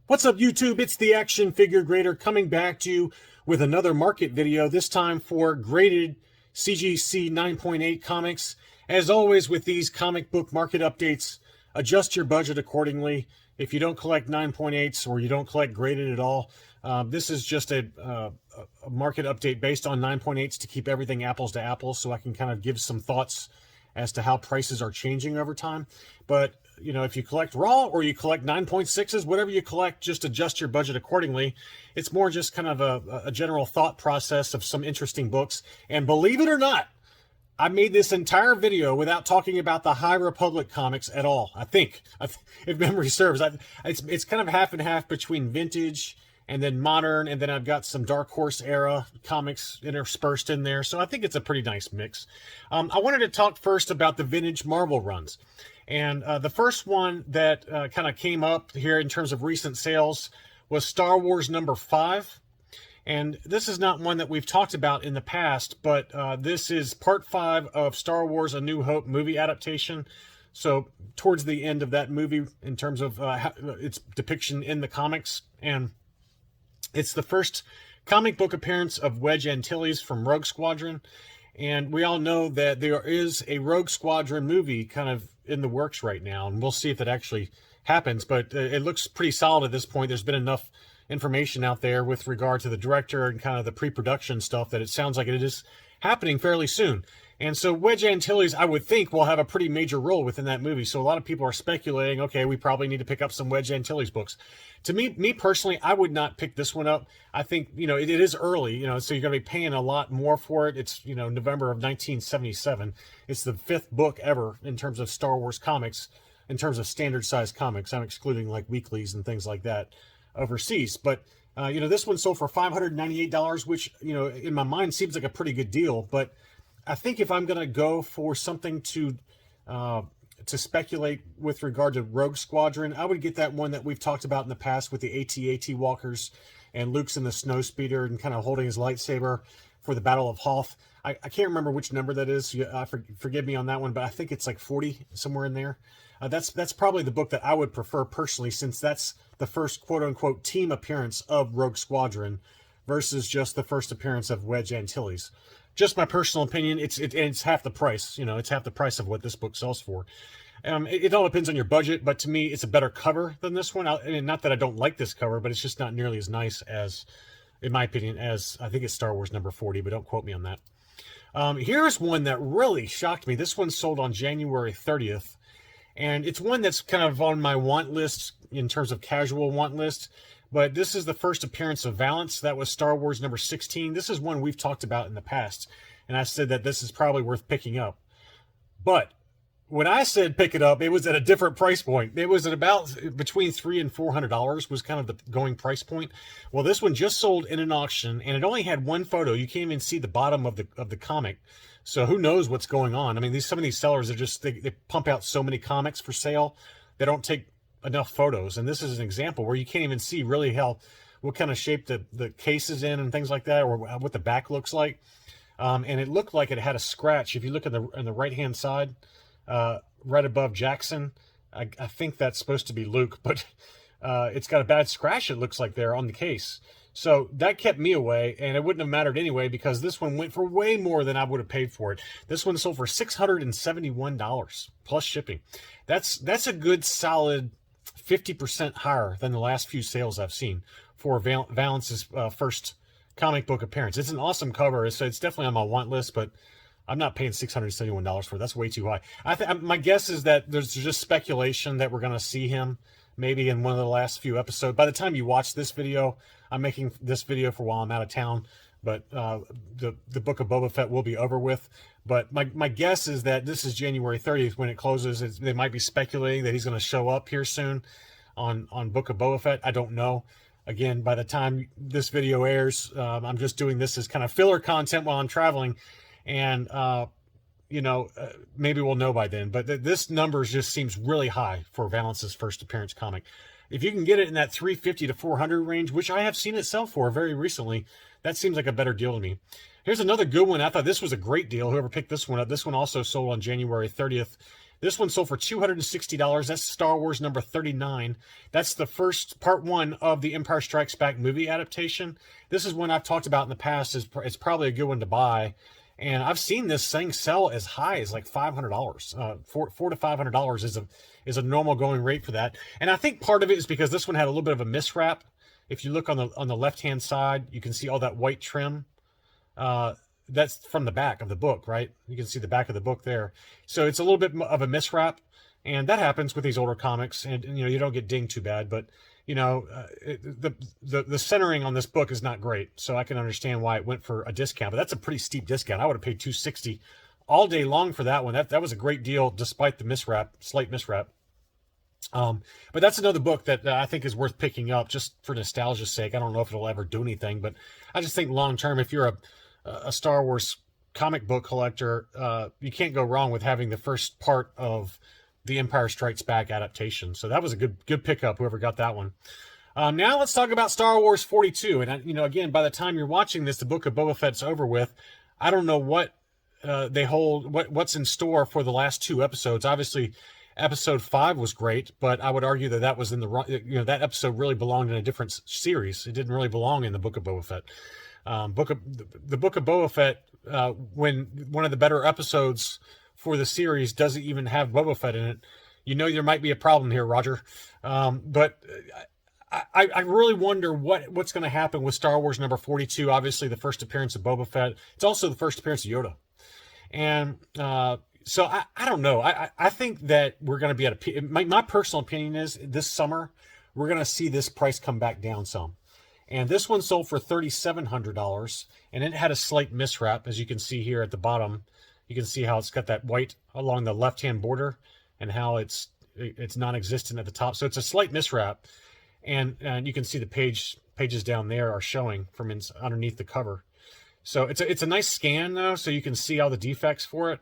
What's up, YouTube? It's the Action Figure Grader coming back to you with another market video, this time for graded CGC 9.8 comics. As always with these comic book market updates, adjust your budget accordingly. If you don't collect 9.8s or you don't collect graded at all, this is just a market update based on 9.8s to keep everything apples to apples, so I can kind of give some thoughts as to how prices are changing over time. But you know, if you collect raw or you collect 9.6s, whatever you collect, just adjust your budget accordingly. It's more just kind of a general thought process of some interesting books. And believe it or not, I made this entire video without talking about the High Republic comics at all. I think, if memory serves, it's kind of half and half between vintage and then modern, and then I've got some Dark Horse era comics interspersed in there. So I think it's a pretty nice mix. I wanted to talk first about the vintage Marvel runs. And the first one that kind of came up here in terms of recent sales was Star Wars #5. And this is not one that we've talked about in the past, but this is part 5 of Star Wars A New Hope movie adaptation. So towards the end of that movie in terms of its depiction in the comics. And it's the first comic book appearance of Wedge Antilles from Rogue Squadron. And we all know that there is a Rogue Squadron movie kind of in the works right now, and we'll see if that actually happens. But it looks pretty solid at this point. There's been enough information out there with regard to the director and kind of the pre-production stuff that it sounds like it is happening fairly soon. And so Wedge Antilles, I would think, will have a pretty major role within that movie. So a lot of people are speculating, okay, we probably need to pick up some Wedge Antilles books. To me personally, I would not pick this one up. I think, you know, it is early, you know, so you're going to be paying a lot more for it. It's, you know, November of 1977. It's the 5th book ever in terms of Star Wars comics, in terms of standard size comics. I'm excluding like weeklies and things like that overseas. But, you know, this one sold for $598, which, you know, in my mind seems like a pretty good deal. But I think if I'm going to go for something to speculate with regard to Rogue Squadron, I would get that one that we've talked about in the past with the AT-AT walkers and Luke's in the snowspeeder and kind of holding his lightsaber for the Battle of Hoth. I can't remember which number that is. Forgive me on that one, but I think it's like 40, somewhere in there. That's probably the book that I would prefer personally, since that's the first quote-unquote team appearance of Rogue Squadron versus just the first appearance of Wedge Antilles. Just my personal opinion. It's half the price. You know, it's half the price of what this book sells for. It all depends on your budget, but to me, it's a better cover than this one. And not that I don't like this cover, but it's just not nearly as nice as, in my opinion, as I think it's Star Wars #40, but don't quote me on that. Here's one that really shocked me. This one sold on January 30th, and it's one that's kind of on my want list in terms of casual want list. But this is the first appearance of Valance. That was Star Wars #16. This is one we've talked about in the past, and I said that this is probably worth picking up. But when I said pick it up, it was at a different price point. It was at about between $300 and $400 was kind of the going price point. Well, this one just sold in an auction, and it only had one photo. You can't even see the bottom of the comic. So who knows what's going on? I mean, some of these sellers are just they pump out so many comics for sale. They don't take enough photos, and this is an example where you can't even see really what kind of shape the case is in and things like that, or what the back looks like. And it looked like it had a scratch. If you look at on the right hand side, right above Jackson, I think that's supposed to be Luke, but it's got a bad scratch, it looks like, there on the case. So that kept me away, and it wouldn't have mattered anyway, because this one went for way more than I would have paid for it. This one sold for $671 plus shipping. That's a good solid 50% higher than the last few sales I've seen for Valance's first comic book appearance. It's an awesome cover, so it's definitely on my want list, but I'm not paying $671 for it. That's way too high. My guess is that there's just speculation that we're going to see him maybe in one of the last few episodes. By the time you watch this video, I'm making this video for while I'm out of town, but the Book of Boba Fett will be over with. But my guess is that this is January 30th when it closes. They might be speculating that he's going to show up here soon on Book of Boba Fett. I don't know. Again, by the time this video airs, I'm just doing this as kind of filler content while I'm traveling. And, you know, maybe we'll know by then. But this number just seems really high for Valance's first appearance comic. If you can get it in that $350 to $400 range, which I have seen it sell for very recently, that seems like a better deal to me. Here's another good one. I thought this was a great deal. Whoever picked this one up. This one also sold on January 30th. This one sold for $260. That's Star Wars number 39. That's the first part one of the Empire Strikes Back movie adaptation. This is one I've talked about in the past. It's probably a good one to buy. And I've seen this thing sell as high as like $500. $400 to $500 is a normal going rate for that. And I think part of it is because this one had a little bit of a miswrap. If you look on the left-hand side, you can see all that white trim. That's from the back of the book, right? You can see the back of the book there. So it's a little bit of a miswrap, and that happens with these older comics, and you don't get dinged too bad, but the centering on this book is not great, so I can understand why it went for a discount, but that's a pretty steep discount. I would have paid $260 all day long for that one. That was a great deal despite the slight miswrap. But that's another book that I think is worth picking up just for nostalgia's sake. I don't know if it'll ever do anything, but I just think long term, if you're a Star Wars comic book collector, you can't go wrong with having the first part of the Empire Strikes Back adaptation. So that was a good pickup, whoever got that one. Now let's talk about Star Wars 42. And, again, by the time you're watching this, the Book of Boba Fett's over with. I don't know what they hold, what's in store for the last two episodes. Obviously, episode 5 was great, but I would argue that was in the wrong, that episode really belonged in a different series. It didn't really belong in the Book of Boba Fett. The Book of Boba Fett, when one of the better episodes for the series doesn't even have Boba Fett in it, there might be a problem here, Roger. But I really wonder what's going to happen with Star Wars number 42. Obviously, the first appearance of Boba Fett. It's also the first appearance of Yoda. And so I don't know. I think that we're going to be at a... My personal opinion is this summer, we're going to see this price come back down some. And this one sold for $3,700, and it had a slight miswrap, as you can see here at the bottom. You can see how it's got that white along the left-hand border, and how it's non-existent at the top. So it's a slight miswrap, and you can see the pages down there are showing from underneath the cover. So it's a nice scan though, so you can see all the defects for it.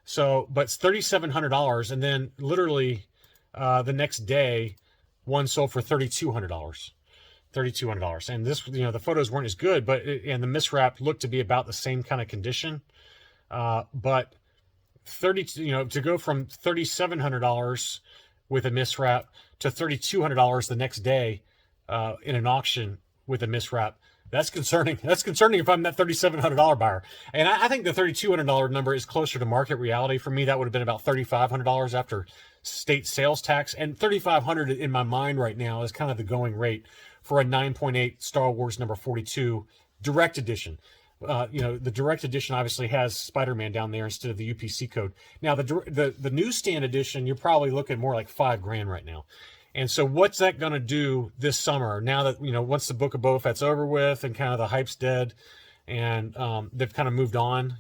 So, but it's $3,700, and then literally the next day, one sold for $3,200. $3,200, and this, the photos weren't as good, and the miswrap looked to be about the same kind of condition, but to go from $3,700 with a miswrap to $3,200 the next day in an auction with a miswrap, that's concerning. That's concerning if I'm that $3,700 buyer. And I think the $3,200 number is closer to market reality. For me, that would have been about $3,500 after state sales tax, and $3,500 in my mind right now is kind of the going rate for a 9.8 Star Wars number 42 direct edition. The direct edition obviously has Spider-Man down there instead of the UPC code. Now, the newsstand edition, you're probably looking more like $5,000 right now. And so what's that going to do this summer? Now that, once the Book of Boba Fett's over with and kind of the hype's dead, and they've kind of moved on,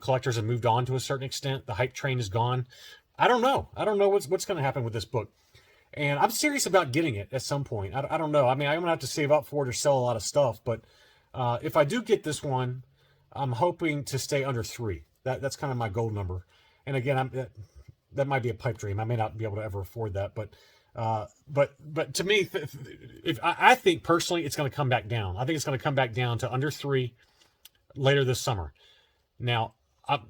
collectors have moved on to a certain extent. The hype train is gone. I don't know. I don't know what's going to happen with this book. And I'm serious about getting it at some point. I don't know. I mean, I'm going to have to save up for it or sell a lot of stuff. But if I do get this one, I'm hoping to stay under 3. That's kind of my goal number. And again, that might be a pipe dream. I may not be able to ever afford that. But to me, I think personally, it's going to come back down. I think it's going to come back down to under 3 later this summer. Now,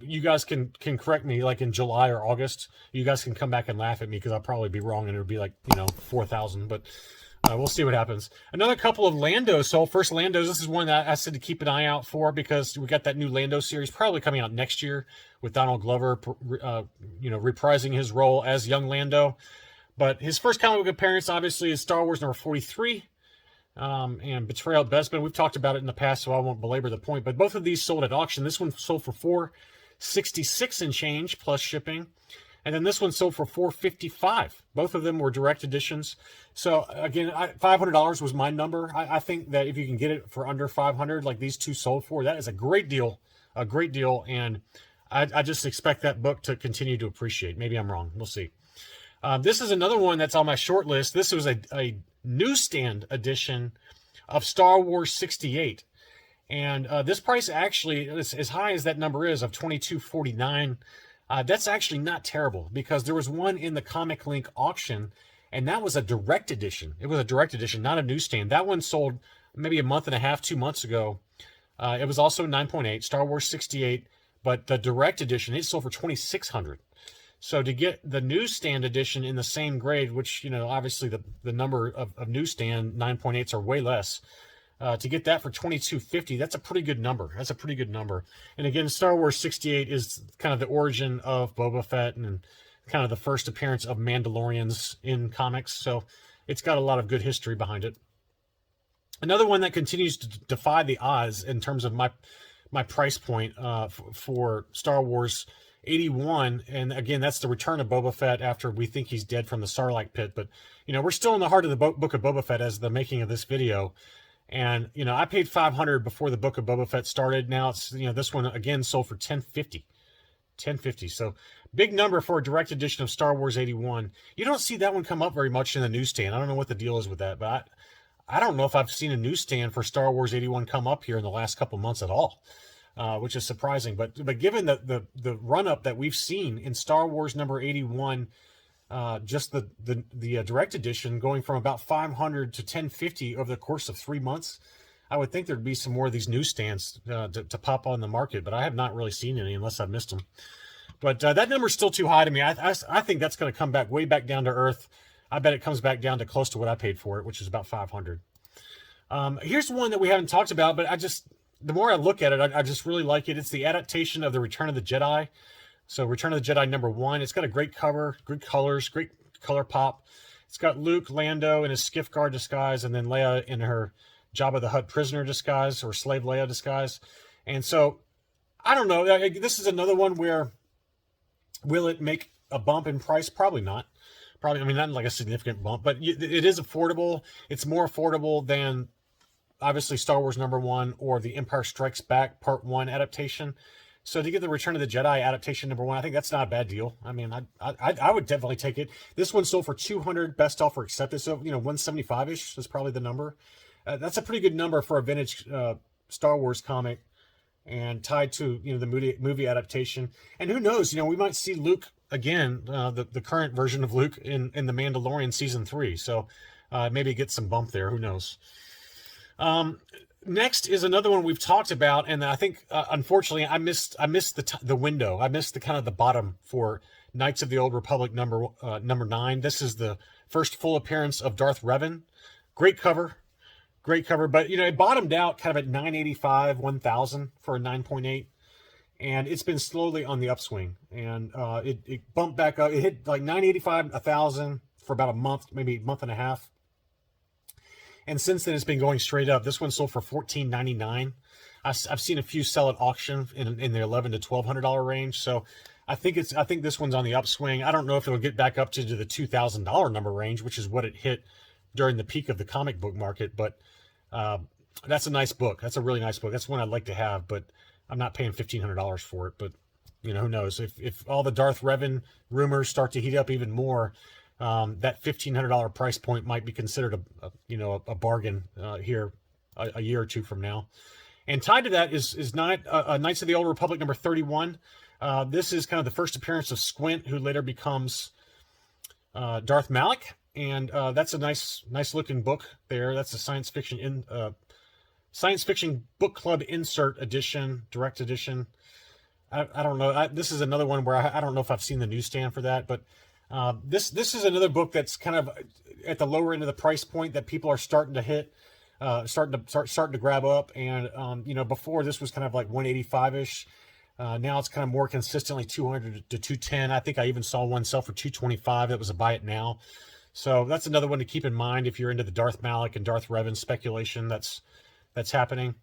you guys can correct me, like in July or August. You guys can come back and laugh at me because I'll probably be wrong, and it'll be like 4,000. But we'll see what happens. Another couple of Landos sold. First, Landos. This is one that I said to keep an eye out for because we got that new Lando series probably coming out next year with Donald Glover, reprising his role as young Lando. But his first comic book appearance, obviously, is Star Wars number 43. And Betrayal at Bespin. We've talked about it in the past, so I won't belabor the point. But both of these sold at auction. This one sold for $466 and change plus shipping, and then this one sold for $455. Both of them were direct editions. So again, $500 was my number. I think that if you can get it for under $500, like these two sold for, that is a great deal, and I just expect that book to continue to appreciate. Maybe I'm wrong. We'll see. This is another one that's on my short list. This was a newsstand edition of Star Wars 68. And this price actually, as high as that number is of $22.49, that's actually not terrible because there was one in the Comic Link auction, and that was a direct edition. It was a direct edition, not a newsstand. That one sold maybe a month and a half, 2 months ago. It was also 9.8, Star Wars 68, but the direct edition, it sold for $2,600. So to get the newsstand edition in the same grade, which, obviously the number of newsstand 9.8s are way less, to get that for $22.50, that's a pretty good number. That's a pretty good number. And again, Star Wars 68 is kind of the origin of Boba Fett and kind of the first appearance of Mandalorians in comics. So it's got a lot of good history behind it. Another one that continues to defy the odds in terms of my price point for Star Wars 81, and again, that's the return of Boba Fett after we think he's dead from the Sarlacc pit. But we're still in the heart of the book of Boba Fett as the making of this video. And I paid $500 before the book of Boba Fett started. Now it's this one again sold for $10.50. So big number for a direct edition of Star Wars 81. You don't see that one come up very much in the newsstand. I don't know what the deal is with that, but I don't know if I've seen a newsstand for Star Wars 81 come up here in the last couple months at all, which is surprising. But given the run up that we've seen in Star Wars number 81, just the direct edition going from about $500 to $10.50 over the course of 3 months, I would think there'd be some more of these newsstands to pop on the market, but I have not really seen any unless I've missed them. But that number's still too high to me. I think that's going to come back way back down to earth. I bet it comes back down to close to what I paid for it, which is about $500. Here's one that we haven't talked about, but the more I look at it, I just really like it. It's the adaptation of the Return of the Jedi. So Return of the Jedi number 1. It's got a great cover, good colors, great color pop. It's got Luke, Lando in his skiff guard disguise, and then Leia in her Jabba the Hutt prisoner disguise, or slave Leia disguise. And so, I don't know. This is another one where, will it make a bump in price? Probably not. Probably, not like a significant bump, but it is affordable. It's more affordable than, obviously, Star Wars number 1 or the Empire Strikes Back Part 1 adaptation. So to get the Return of the Jedi adaptation number 1, I think that's not a bad deal. I would definitely take it. This one sold for $200, best offer accepted. So, 175-ish is probably the number. That's a pretty good number for a vintage Star Wars comic and tied to, the movie adaptation. And who knows, we might see Luke again, the current version of Luke in The Mandalorian Season 3. So maybe get some bump there. Who knows? Next is another one we've talked about, and I think unfortunately I missed the window. I missed the kind of the bottom for Knights of the Old Republic number 9. This is the first full appearance of Darth Revan. Great cover, but it bottomed out kind of at $985, $1,000 for a 9.8, and it's been slowly on the upswing, and it bumped back up. It hit like $985, $1,000 for about a month, maybe a month and a half. And since then, it's been going straight up. This one sold for $14.99. I've seen a few sell at auction in the $1,100 to $1,200 range. So I think this one's on the upswing. I don't know if it'll get back up to the $2,000 number range, which is what it hit during the peak of the comic book market. But that's a nice book. That's a really nice book. That's one I'd like to have, but I'm not paying $1,500 for it. But who knows? If all the Darth Revan rumors start to heat up even more, that $1,500 price point might be considered a bargain here a year or two from now. And tied to that is Knights of the Old Republic number 31. This is kind of the first appearance of Squint, who later becomes Darth Malak, and that's a nice looking book there. That's a science fiction book club insert edition, direct edition. I don't know. This is another one where I don't know if I've seen the newsstand for that, but this is another book that's kind of at the lower end of the price point that people are starting to hit, starting to grab up. And before this was kind of like 185-ish. Now it's kind of more consistently 200 to 210. I think I even saw one sell for 225. It was a buy it now. So that's another one to keep in mind if you're into the Darth Malak and Darth Revan speculation that's happening.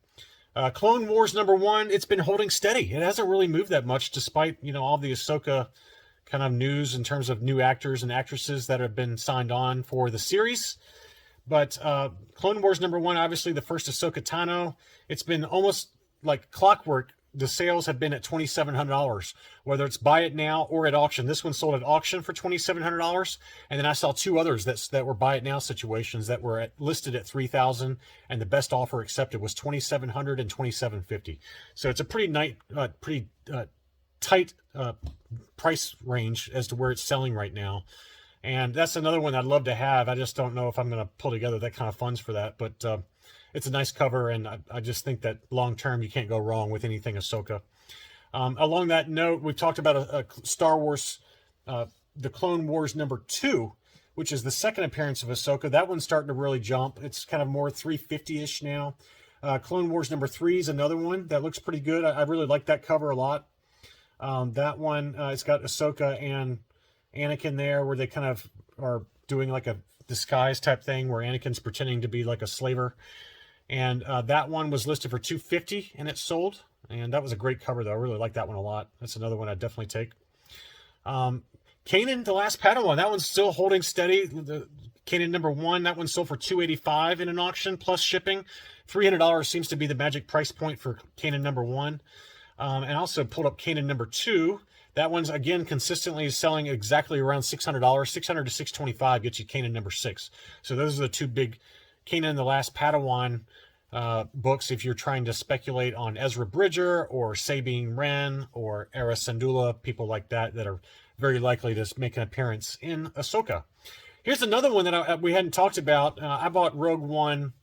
Clone Wars number 1, it's been holding steady. It hasn't really moved that much despite, all the Ahsoka kind of news in terms of new actors and actresses that have been signed on for the series. But Clone Wars number 1, obviously the first Ahsoka Tano, it's been almost like clockwork. The sales have been at $2,700, whether it's buy it now or at auction. This one sold at auction for $2,700, and then I saw two others that were buy it now situations that were listed at $3,000, and the best offer accepted was $2,700 and $2,750. So it's a pretty tight price range as to where it's selling right now, and that's another one I'd love to have. I just don't know if I'm going to pull together that kind of funds for that, but it's a nice cover, and I just think that long-term you can't go wrong with anything Ahsoka. Along that note, we've talked about a Star Wars the Clone Wars #2, which is the second appearance of Ahsoka. That one's starting to really jump. It's kind of more 350-ish now. Clone Wars #3 is another one that looks pretty good. I really like that cover a lot. That one, it's got Ahsoka and Anakin there, where they kind of are doing like a disguise type thing, where Anakin's pretending to be like a slaver. And that one was listed for $250, and it sold. And that was a great cover, though. I really like that one a lot. That's another one I'd definitely take. Kanan, the Last Padawan, that one's still holding steady. The Kanan #1, that one sold for $285 in an auction plus shipping. $300 seems to be the magic price point for Kanan #1. And I also pulled up Kanan #2. That one's, again, consistently selling exactly around $600. $600 to $625 gets you Kanan #6. So those are the two big Kanan, the Last Padawan books if you're trying to speculate on Ezra Bridger or Sabine Wren or Era Syndulla, people like that that are very likely to make an appearance in Ahsoka. Here's another one that we hadn't talked about. I bought Rogue One,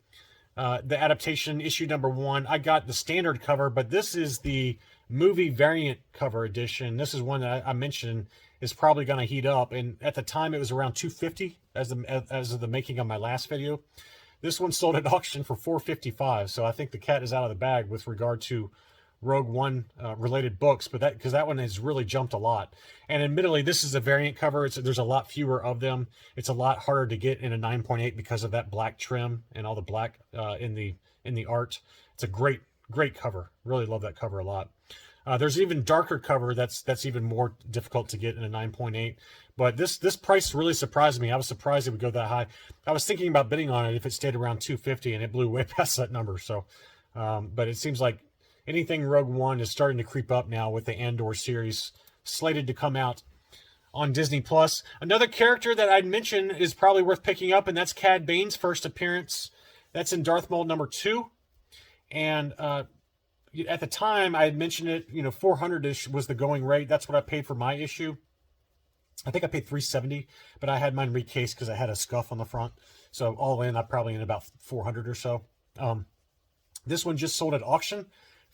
the adaptation issue #1. I got the standard cover, but this is the movie variant cover edition. This is one that I mentioned is probably going to heat up, and at the time it was around $250 as of the making of my last video. This one sold at auction for $455, so I think the cat is out of the bag with regard to Rogue One related books, but because that one has really jumped a lot. And admittedly, this is a variant cover. There's a lot fewer of them. It's a lot harder to get in a 9.8 because of that black trim and all the black in the art. It's a great cover. Really love that cover a lot. There's even darker cover that's even more difficult to get in a 9.8. But this price really surprised me. I was surprised it would go that high. I was thinking about bidding on it if it stayed around $250, and it blew way past that number. So, but it seems like anything Rogue One is starting to creep up now with the Andor series slated to come out on Disney+. Another character that I'd mention is probably worth picking up, and that's Cad Bane's first appearance. That's in Darth Maul #2. And at the time, I had mentioned it, $400-ish was the going rate. That's what I paid for my issue. I think I paid $370, but I had mine recased because I had a scuff on the front. So all in, I probably in about $400 or so. This one just sold at auction,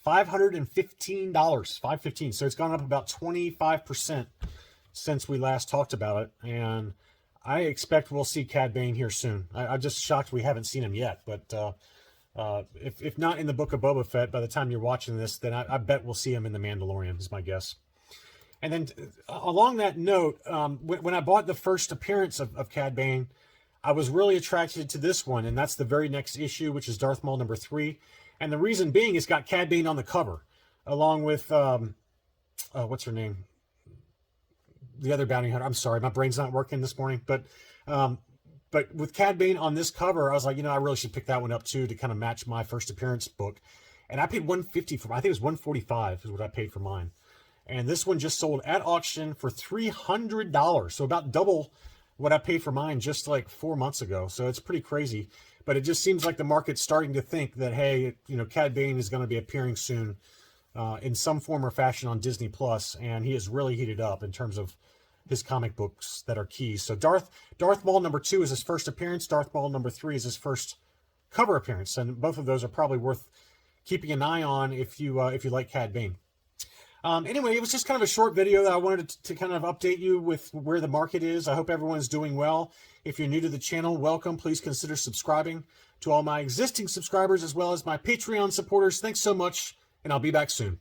$515, $515. So it's gone up about 25% since we last talked about it. And I expect we'll see Cad Bane here soon. I'm just shocked we haven't seen him yet. But if not in the Book of Boba Fett, by the time you're watching this, then I bet we'll see him in The Mandalorian, is my guess. And then along that note, when I bought the first appearance of Cad Bane, I was really attracted to this one, and that's the very next issue, which is Darth Maul #3. And the reason being, it's got Cad Bane on the cover, along with, what's her name? The other bounty hunter. I'm sorry, my brain's not working this morning. But with Cad Bane on this cover, I was like, I really should pick that one up too to kind of match my first appearance book. And I paid $150 for. I think it was $145 is what I paid for mine. And this one just sold at auction for $300, so about double what I paid for mine just like 4 months ago. So it's pretty crazy. But it just seems like the market's starting to think that, hey, Cad Bane is going to be appearing soon in some form or fashion on Disney+, and he has really heated up in terms of his comic books that are key. So Darth Maul #2 is his first appearance. Darth Maul #3 is his first cover appearance, and both of those are probably worth keeping an eye on if you like Cad Bane. Anyway, it was just kind of a short video that I wanted to kind of update you with where the market is. I hope everyone's doing well. If you're new to the channel, welcome. Please consider subscribing. To all my existing subscribers as well as my Patreon supporters, thanks so much, and I'll be back soon.